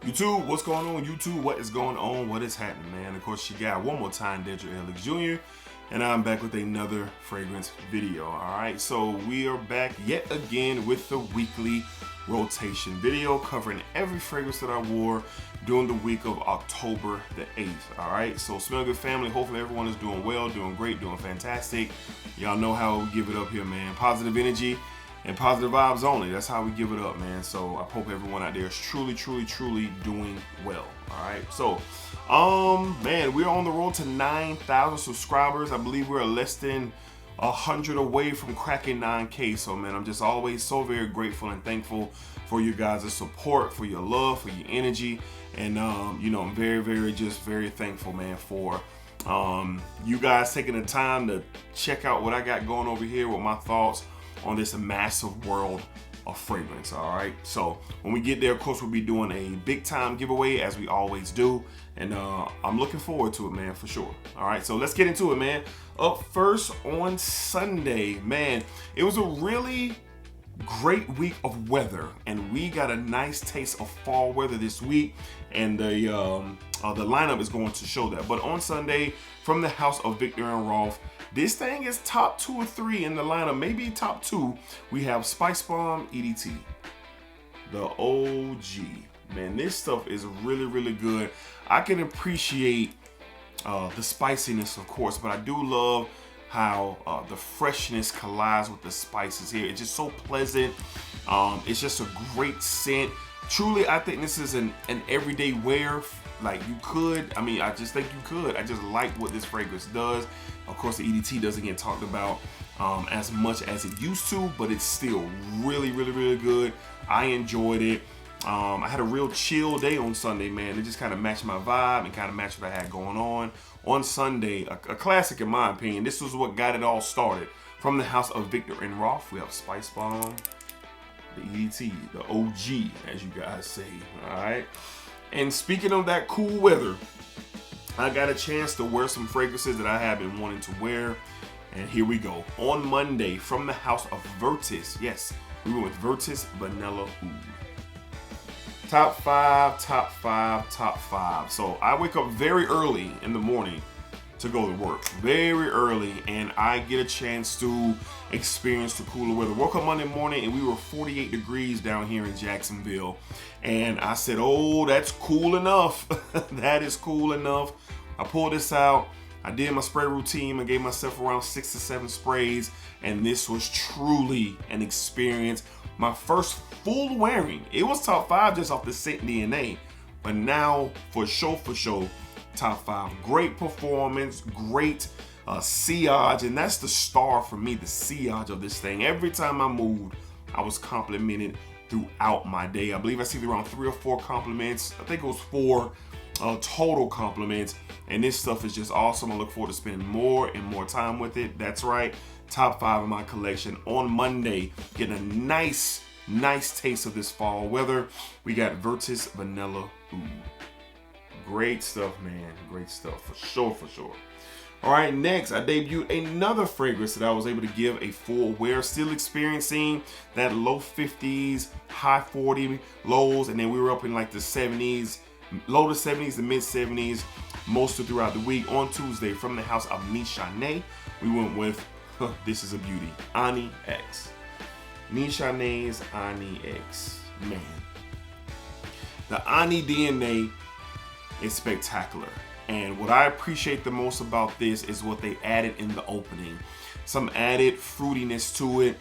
YouTube, what's going on? YouTube, what is going on? What is happening, man? Of course, you got one more time, DEDRICKHICKSJR, and I'm back with another fragrance video. All right, so we are back yet again with the weekly rotation video covering every fragrance that I wore during the week of October the 8th. All right, so Smell Good family, hopefully everyone is doing well, doing great, doing fantastic. Y'all know how we give it up here, man. Positive energy and positive vibes only. That's how we give it up, man. So I hope everyone out there is truly doing well. All right. So, man, we're on the road to 9,000 subscribers. I believe we're less than 100 away from cracking 9K. So, man, I'm just always so very grateful and thankful for you guys' support, for your love, for your energy, and you know, I'm very thankful, man, for you guys taking the time to check out what I got going over here with my thoughts on this massive world of fragrance. All right, so when we get there, of course, we'll be doing a big time giveaway as we always do, and I'm looking forward to it, man, for sure. All right, so let's get into it, man. Up first on Sunday, man, it was a really great week of weather, and we got a nice taste of fall weather this week, and the lineup is going to show that. But on Sunday, from the house of Vetiver and Rolf, this thing is top 2 or 3 in the lineup, maybe top 2. We have Spicebomb EDT, the OG. Man, this stuff is really good. I can appreciate the spiciness, of course, but I do love how the freshness collides with the spices here. It's just so pleasant. It's just a great scent. Truly, I think this is an everyday wear. Like, you could, I mean, I just think you could. I just like what this fragrance does. Of course, the EDT doesn't get talked about as much as it used to, but it's still really good. I enjoyed it. I had a real chill day on Sunday, man. It just kind of matched my vibe and kind of matched what I had going on Sunday. A classic in my opinion. This was what got it all started. From the house of Vetiver and Rolf, we have Spicebomb, the EDT, the OG, as you guys say. All right. And speaking of that cool weather, I got a chance to wear some fragrances that I have been wanting to wear. And here we go. On Monday, from the house of Virtus. Yes, we went with Virtus Vanilla Oud. Top five. So I wake up very early in the morning to go to work. Very early, and I get a chance to experience the cooler weather. Woke up Monday morning and we were 48 degrees down here in Jacksonville. And I said, oh, that's cool enough. That is cool enough. I pulled this out. I did my spray routine. I gave myself around 6 to 7 sprays. And this was truly an experience. My first full wearing. It was top 5 just off the scent DNA. But now, for sure, top 5. Great performance, great sillage, and that's the star for me, the sillage of this thing. Every time I moved, I was complimented throughout my day. I believe I see around 3 or 4 compliments. I think it was 4 total compliments, and this stuff is just awesome. I look forward to spending more and more time with it. That's right, top 5 of my collection. On Monday, getting a nice taste of this fall weather, we got Virtus Vanilla Oud. Great stuff, man. Great stuff, for sure. All right, next, I debuted another fragrance that I was able to give a full wear. Still experiencing that low 50s, high 40 lows, and then we were up in like the 70s, low to 70s, the mid 70s, most of throughout the week. On Tuesday, from the house of Nishane, we went with, this is a beauty, Ani X. Nishane's Ani X. Man, the Ani DNA is spectacular, and what I appreciate the most about this is what they added in the opening. Some added fruitiness to it.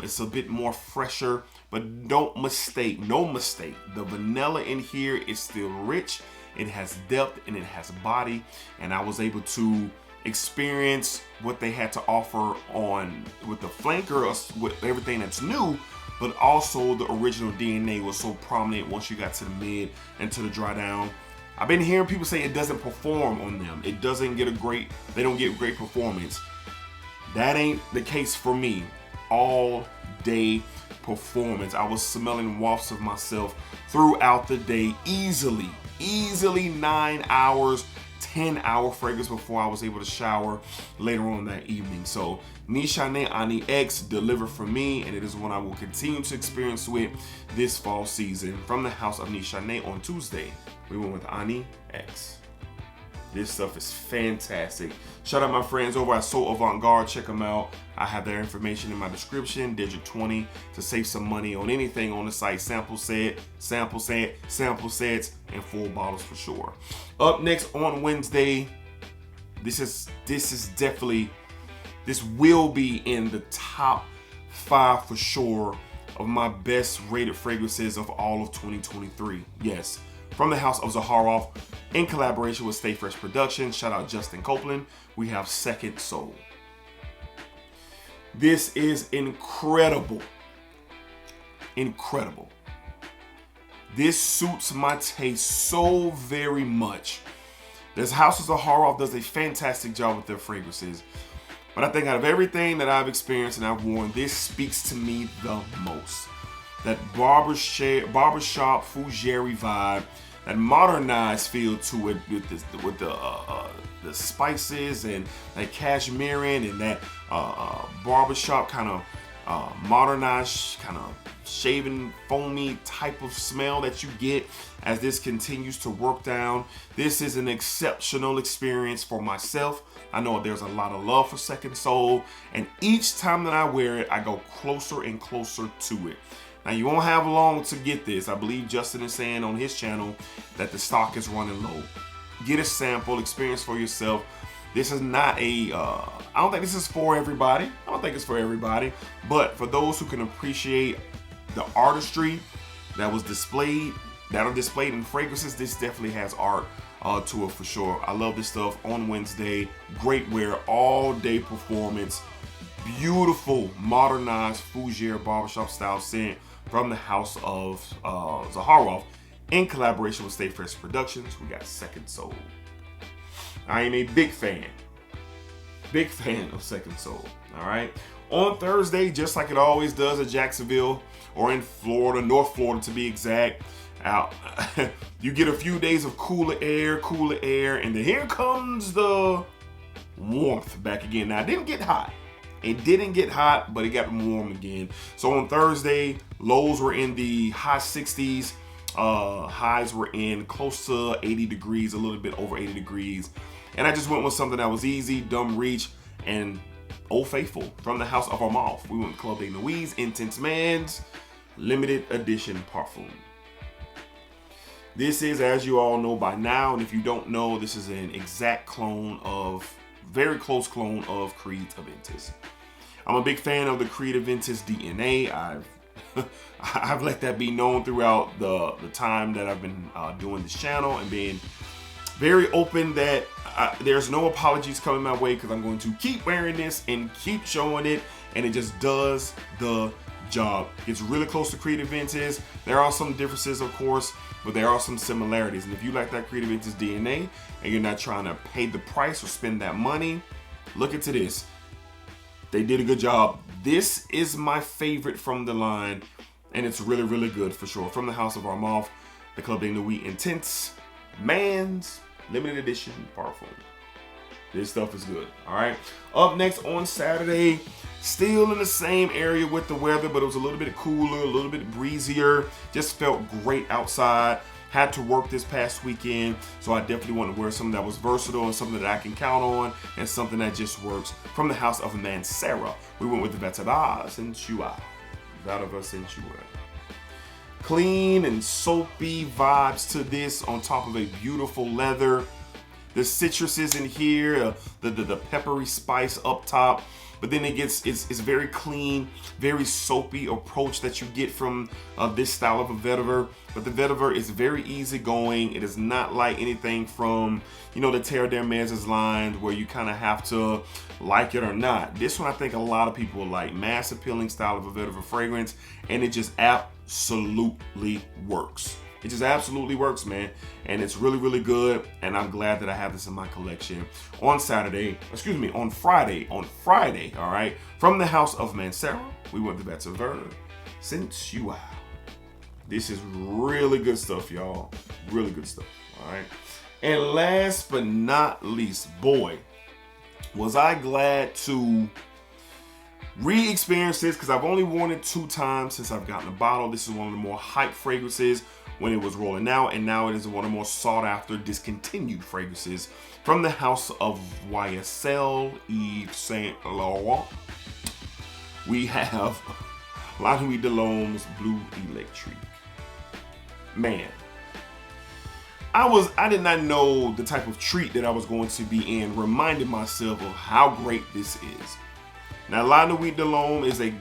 It's a bit more fresher, but no mistake, the vanilla in here is still rich. It has depth and it has body, and I was able to experience what they had to offer on with the flanker, with everything that's new, but also the original DNA was so prominent once you got to the mid and to the dry down. I've been hearing people say it doesn't perform on them. They don't get great performance. That ain't the case for me. All day performance. I was smelling wafts of myself throughout the day easily 9 hours, 10-hour fragrance before I was able to shower later on that evening. So Nishane Ani X delivered for me, and it is one I will continue to experience with this fall season. From the house of Nishane on Tuesday, we went with Ani X. This stuff is fantastic. Shout out my friends over at So Avant-Garde. Check them out. I have their information in my description. Digit 20 to save some money on anything on the site. Sample sets, and full bottles for sure. Up next on Wednesday, this will be in the top 5 for sure of my best rated fragrances of all of 2023. Yes, from the house of Zaharov, in collaboration with Stay Fresh Productions. Shout out Justin Copeland. We have Second Soul. This is incredible. Incredible. This suits my taste so very much. This house of Zaharov does a fantastic job with their fragrances. But I think out of everything that I've experienced and I've worn, this speaks to me the most. That barbershop fougere vibe, that modernized feel to it with the spices and that cashmerean and that barbershop kind of modernized, kind of shaving foamy type of smell that you get as this continues to work down. This is an exceptional experience for myself. I know there's a lot of love for Second Soul, and each time that I wear it, I go closer and closer to it. Now, you won't have long to get this. I believe Justin is saying on his channel that the stock is running low. Get a sample, experience for yourself. This is not a, I don't think this is for everybody. I don't think it's for everybody. But for those who can appreciate the artistry that was displayed, that are displayed in fragrances, this definitely has art to it for sure. I love this stuff on Wednesday. Great wear, all day performance. Beautiful, modernized fougere barbershop style scent from the house of Zaharov in collaboration with Stay Fresh Productions. We got Second Soul. I am a big fan of Second Soul. All right. On Thursday, just like it always does at Jacksonville or in Florida, North Florida to be exact, you get a few days of cooler air, and then here comes the warmth back again. Now, it didn't get hot. It didn't get hot, but it got warm again. So on Thursday, lows were in the high 60s. Highs were in close to 80 degrees, a little bit over 80 degrees. And I just went with something that was easy, dumb reach, and Old Faithful from the house of our mouth. We went with Club de Nuit's Intense Man's limited edition parfum. This is, as you all know by now, and if you don't know, this is an exact clone of, very close clone of Creed's Aventus. I'm a big fan of the Creed Aventus DNA. I've let that be known throughout the time that I've been doing this channel, and being very open that there's no apologies coming my way, because I'm going to keep wearing this and keep showing it, and it just does the job. It's really close to Creed Aventus. There are some differences, of course, but there are some similarities. And if you like that Creed Aventus DNA and you're not trying to pay the price or spend that money, look into this. They did a good job. This is my favorite from the line, and it's really, really good for sure. From the house of our mouth, the Club de Nuit Intense Man's limited edition parfum. This stuff is good. All right. Up next on Saturday, still in the same area with the weather, but it was a little bit cooler, a little bit breezier. Just felt great outside. Had to work this past weekend, so I definitely want to wear something that was versatile and something that I can count on, and something that just works. From the house of Mancera, we went with the Vetiver Sensuel. Vetiver Sensuel. Clean and soapy vibes to this, on top of a beautiful leather. The citruses in here, the peppery spice up top. But then it's very clean, very soapy approach that you get from this style of a vetiver. But the vetiver is very easygoing. It is not like anything from, you know, the Terre d'Hermès lines where you kind of have to like it or not. This one I think a lot of people like. Mass appealing style of a vetiver fragrance, and it just absolutely works. It just absolutely works, man. And it's really, really good. And I'm glad that I have this in my collection. On Friday, all right. From the house of Mancera, we went to Vetiver Sensuel. This is really good stuff, y'all. Really good stuff, all right. And last but not least, boy, was I glad to re-experience this, because I've only worn it 2 times since I've gotten the bottle. This is one of the more hyped fragrances when it was rolling out, and now it is one of the more sought after discontinued fragrances from the house of YSL Yves Saint Laurent. We have La Nuit de l'Homme's Blue Electrique. Man, I did not know the type of treat that I was going to be in, reminded myself of how great this is. Now, La Nuit de l'Homme is a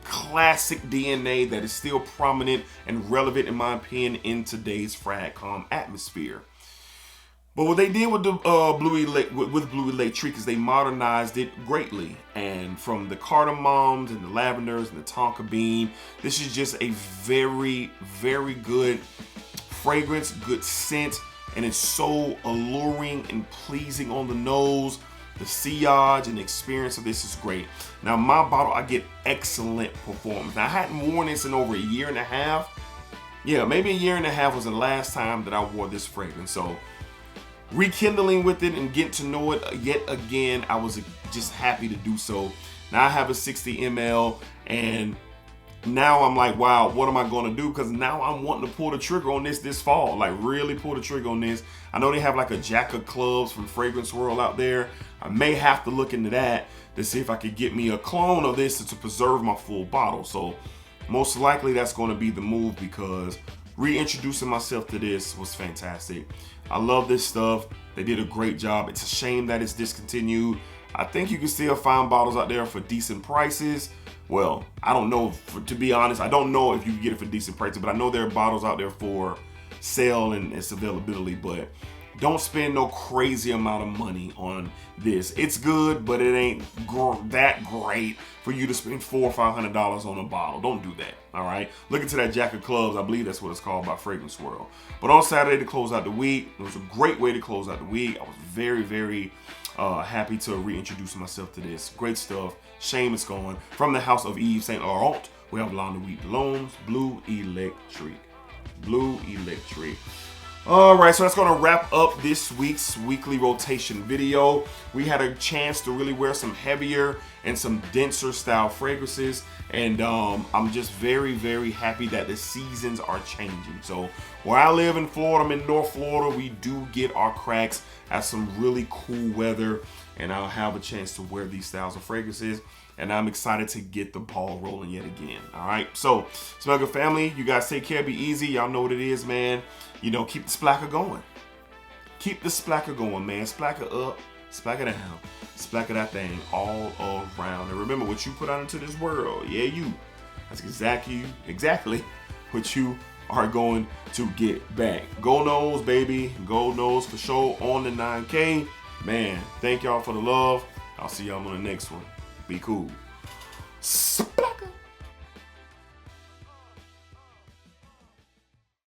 classic DNA that is still prominent and relevant, in my opinion, in today's fragcom atmosphere. But what they did with the Blue Electrique is they modernized it greatly. And from the cardamoms and the lavenders and the tonka bean, this is just a very, very good fragrance, good scent, and it's so alluring and pleasing on the nose. The sillage and the experience of this is great. Now, my bottle, I get excellent performance. Now, I hadn't worn this in over a year and a half. Yeah, maybe a year and a half was the last time that I wore this fragrance. So, rekindling with it and getting to know it yet again, I was just happy to do so. Now, I have a 60 ml, and now I'm like, wow, what am I going to do? Because now I'm wanting to pull the trigger on this fall. Like, really pull the trigger on this. I know they have like a Jack of Clubs from Fragrance World out there. I may have to look into that to see if I could get me a clone of this to preserve my full bottle. So most likely that's going to be the move, because reintroducing myself to this was fantastic. I love this stuff. They did a great job. It's a shame that it's discontinued. I think you can still find bottles out there for decent prices. Well, I don't know, to be honest, I don't know if you can get it for decent prices, but I know there are bottles out there for sale and its availability, but don't spend no crazy amount of money on this. It's good, but it ain't that great for you to spend $400 or $500 on a bottle. Don't do that, all right? Look into that Jack of Clubs. I believe that's what it's called by Fragrance World. But on Saturday to close out the week, it was a great way to close out the week. I was very, very happy to reintroduce myself to this. Great stuff. Shame it's gone. From the house of Yves Saint Laurent, we have La Nuit de l'Homme's Blue Electrique. Blue Electrique. All right, so that's going to wrap up this week's weekly rotation video. We had a chance to really wear some heavier and some denser style fragrances, and I'm just very, very happy that the seasons are changing. So where I live in Florida, I'm in North Florida, we do get our cracks at some really cool weather, and I'll have a chance to wear these styles of fragrances, and I'm excited to get the ball rolling yet again. All right, so Smell Good family, you guys take care, be easy. Y'all know what it is, man. You know, keep the splacker going. Keep the splacker going, man. Splacker up, splacker down, splacker that thing all around. And remember, what you put out into this world, yeah, you. That's exactly what you are going to get back. Go Nose, baby. Go Nose for sure on the 9K. Man, thank y'all for the love. I'll see y'all on the next one. Be cool. Splash.